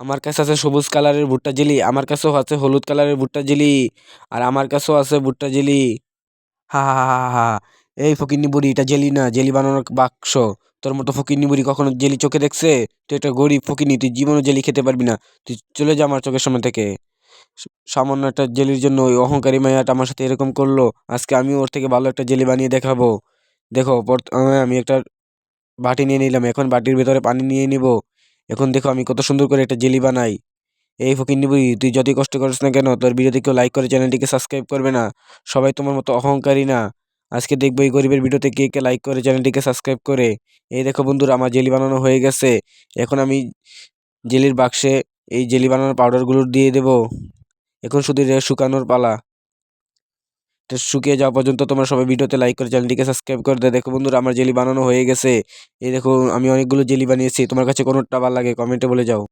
আমার কাছে আছে সবুজ কালারের ভুট্টা জেলি, আমার কাছেও আছে হলুদ কালারের ভুট্টা জেলি, আর আমার কাছেও আছে ভুট্টা জেলি। হা হা হা হা হা। এই ফকিন্নি বুড়ি, এটা জেলি না, জেলি বানানোর বাক্স। তোর মতো ফকিন্নি বুড়ি কখনো জেলি চোখে দেখছে? তুই একটা গরিব ফকিন্নি, তুই জীবনে জেলি খেতে পারবি না। তুই চলে যা আমার চোখের সামনে থেকে। সামান্য একটা জেলির জন্য ওই অহংকারী মাইয়াটা আমার সাথে এরকম করলো। আজকে আমি ওর থেকে ভালো একটা জেলি বানিয়ে দেখাবো। দেখো আমি একটা বাটি নিয়ে নিলাম, এখন বাটির ভেতরে পানি নিয়ে নিব। এখন দেখো আমি কত সুন্দর করে একটা জেলি বানাই। এই ফকিন্নি বুড়ি, তুই যতই কষ্ট করিস না কেন, তোর ভিডিওতে কেউ লাইক করে চ্যানেলটিকে সাবস্ক্রাইব করবে না। সবাই তোমার মতো অহংকারী না। আজকে দেখবো এই গরিবের ভিডিওতে কে কে লাইক করে চ্যানেলটিকে সাবস্ক্রাইব করে। এই দেখো বন্ধুরা, আমার জেলি বানানো হয়ে গেছে। এখন আমি জেলির বাক্সে এই জেলি বানানোর পাউডারগুলো দিয়ে দেব। এখন শুধু এটা শুকানোর পালা। এটা শুকিয়ে যাওয়া পর্যন্ত তোমরা সবাই ভিডিওতে লাইক করে চ্যানেলটিকে সাবস্ক্রাইব করে দেয়। দেখো বন্ধুরা, আমার জেলি বানানো হয়ে গেছে। এই দেখো আমি অনেকগুলো জেলি বানিয়েছি। তোমার কাছে কোনটা ভালো লাগে কমেন্টে বলে যাও।